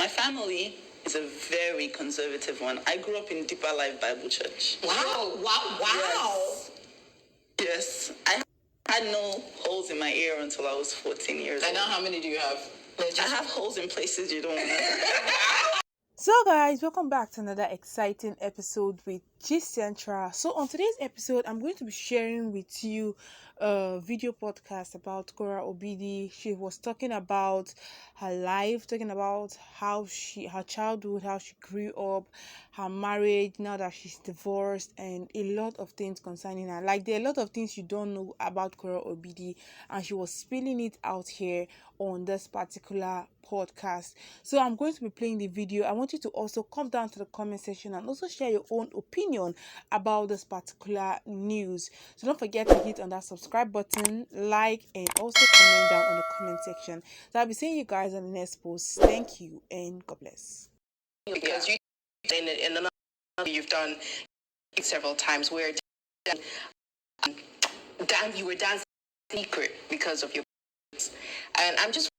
My family is a very conservative one. I grew up in Deeper Life Bible Church. Wow. Yes. I had no holes in my ear until I was 14 years old. And now how many do you have? I have holes in places you don't know. So guys, welcome back to another exciting episode with G Central. So on today's episode, I'm going to be sharing with you a video podcast about Korra Obidi. She was talking about her life, talking about her childhood, how she grew up, her marriage, now that she's divorced, and a lot of things concerning her. Like, there are a lot of things you don't know about Korra Obidi, and she was spilling it out here on this particular podcast. So I'm going to be playing the video. I want you to also come down to the comment section and also share your own opinion about this particular news. So don't forget to hit on that subscribe button, like, and also comment down on the comment section. So I'll be seeing you guys on the next post. Thank you and God bless. Because you in another you've done several times where you were dancing secret because of your, and I'm just,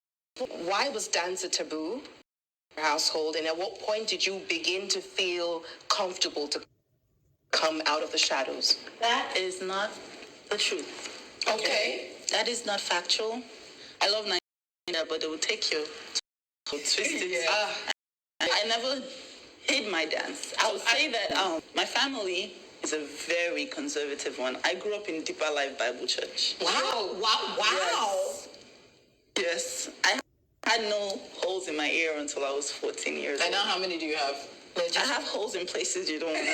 why was dance a taboo in your household, and at what point did you begin to feel comfortable to come out of the shadows? That is not the truth. Okay. That is not factual. I love Nigeria, but it will take you to twist it. Yeah. I never hid my dance. I would say that my family is a very conservative one. I grew up in Deeper Life Bible Church. Wow. Yes. I had no holes in my ear until I was 14 years old. And now how many do you have? I have holes in places you don't know. Well,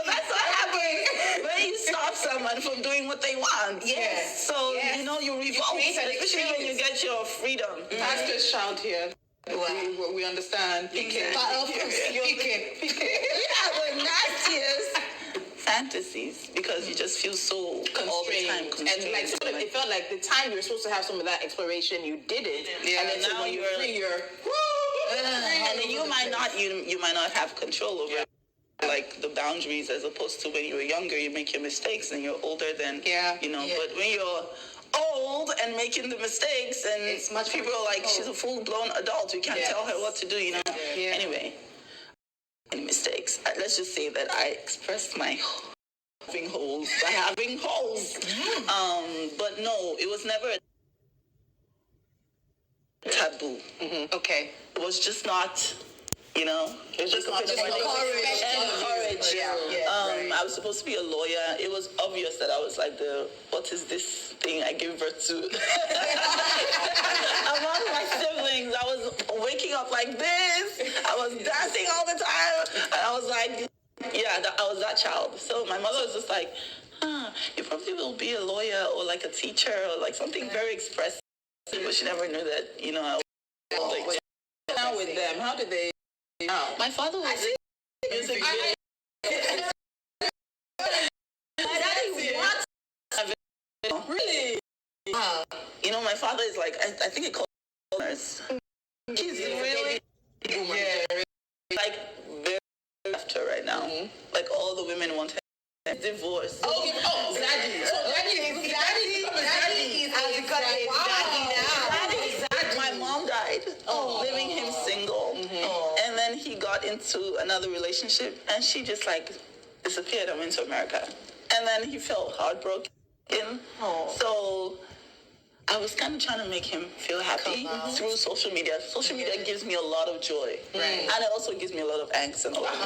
that's what happens when you stop someone from doing what they want. Yes. So, you revolt, especially when you get your freedom. Pastor's child here. Wow. We understand. PK. PK. Yeah, but nastiest fantasies, because you just feel so all the time constrained. And like, sort of, it felt like the time you were supposed to have some of that exploration, you didn't. Yeah, and then now so when you're free, and then you might not have control over like the boundaries, as opposed to when you were younger, you make your mistakes, and you're older than But when you're old and making the mistakes, and it's much people are like, she's a full-blown adult, you can't tell her what to do. Anyway, any mistakes, let's just say that I expressed my having holes by having holes. But no, it was never a taboo. Okay. It was just not, it was just not encouraged. I was supposed to be a lawyer. It was obvious that I was like what is this thing I gave birth to? Among my siblings, I was waking up like this. I was dancing all the time. And I was like, I was that child. So my mother was just like, you probably will be a lawyer or like a teacher or like something very expressive. But she never knew that, I was like, now with them, how did they? My father was in music. Really? My father is like, I think he calls nurse. He's really like very after right now. Like all the women want him. Divorce. Daddy. So Daddy. My mom died, leaving him single. And then he got into another relationship, and she just like disappeared and went to America. And then he felt heartbroken. So I was kind of trying to make him feel happy through social media. Social media gives me a lot of joy. Right. And it also gives me a lot of angst and a lot of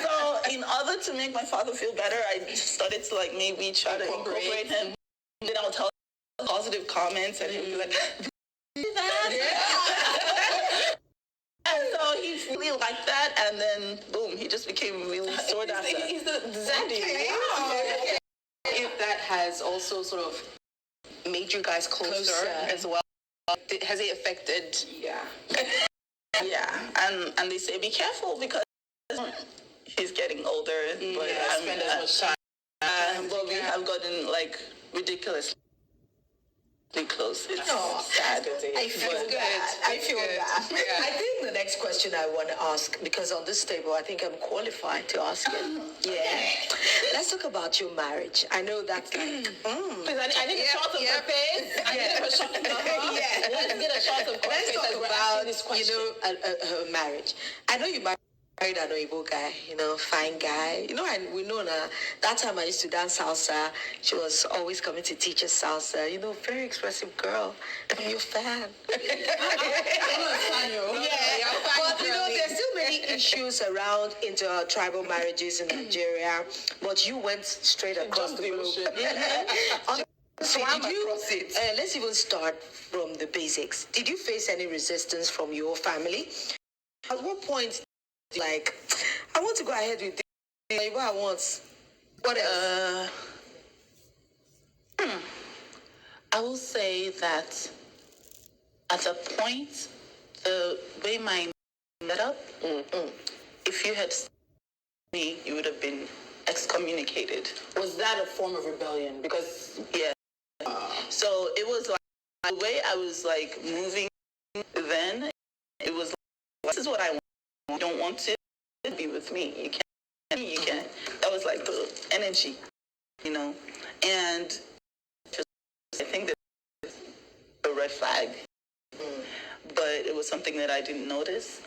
So in order to make my father feel better, I started to like maybe try to incorporate him. Then I would tell him positive comments, and he would be like, do that. And so he really liked that, and then boom, he just became really sought after. He's the Zaddy. Okay. If that has also sort of made you guys closer as well, has it affected? And they say be careful because he's getting older. But spend as much time. But we have gotten like ridiculously close. close. It's Oh, sad. I feel That's good. that. I That's feel good. that. Yeah. I think the next question I want to ask, because on this table, I think I'm qualified to ask it. Yeah. Let's talk about your marriage. I know that's like, Please, I need a shot of her face. I need a shot of her. Yeah. Let's get a shot of her let's face talk as we're about, asking this question. her marriage. I know you married an Oyibo guy, fine guy. We know now. That time I used to dance salsa. She was always coming to teach us salsa. Very expressive girl. I'm your fan. But there's still many issues around intertribal marriages in Nigeria. But you went straight across the globe. Swam across it. Let's even start from the basics. Did you face any resistance from your family? At what point, like, I want to go ahead with this, what I want. What else? I will say that at the point, the way my met up, if you had seen me, you would have been excommunicated. Was that a form of rebellion? Because Yeah. So it was like the way I was like moving then, it was like, this is what I want. You don't want to be with me. You can't. That was like the energy, and just, I think that a red flag, but it was something that I didn't notice.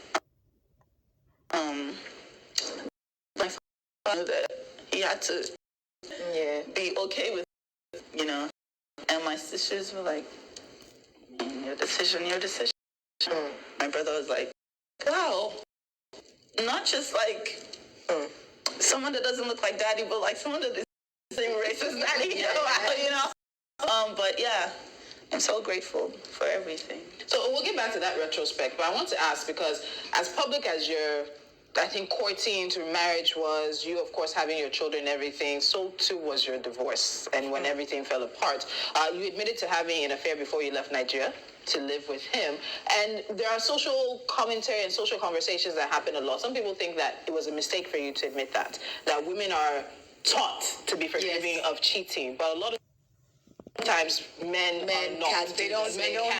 My father, that he had to be okay with, and my sisters were like, your decision. My brother was like, wow, not just like someone that doesn't look like daddy, but like someone that is the same race as daddy, but yeah, I'm so grateful for everything. So we'll get back to that retrospect, but I want to ask, because as public as your, I think, courting to marriage was, you of course having your children and everything, so too was your divorce, and when everything fell apart. You admitted to having an affair before you left Nigeria to live with him, and there are social commentary and social conversations that happen a lot. Some people think that it was a mistake for you to admit that women are taught to be forgiving of cheating, but a lot of times men are not. They don't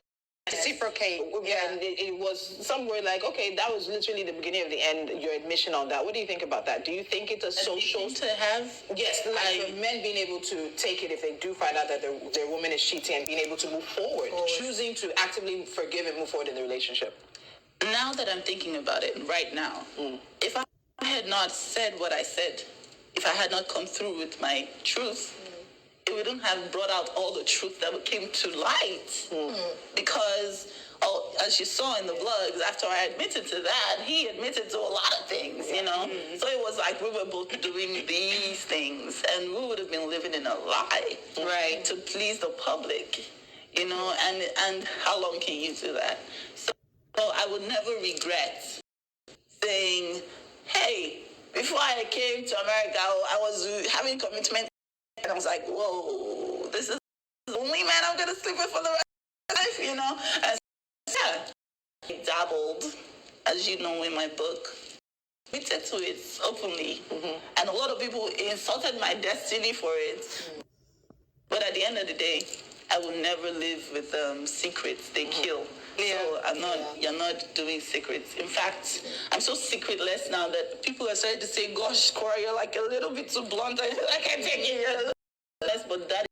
reciprocate. And it was somewhere like, okay, that was literally the beginning of the end, your admission on that. What do you think about that? Do you think it's a social to have? Yes, like for men being able to take it if they do find out that their woman is cheating, and being able to move forward, choosing to actively forgive and move forward in the relationship. Now that I'm thinking about it right now, if I had not said what I said, if I had not come through with my truth, it wouldn't have brought out all the truth that came to light. Because, as you saw in the vlogs, after I admitted to that, he admitted to a lot of things, So it was like we were both doing these things, and we would have been living in a lie, right, to please the public, and how long can you do that? So I would never regret saying, hey, before I came to America, I was having commitment. And I was like, whoa, this is the only man I'm going to sleep with for the rest of my life, And I dabbled, as you know, in my book. Admitted to it openly. And a lot of people insulted my destiny for it. But at the end of the day, I will never live with secrets. They kill. So you're not doing secrets. In fact, I'm so secretless now that people are starting to say, gosh, Korra, you're like a little bit too blunt. I can't take it. But that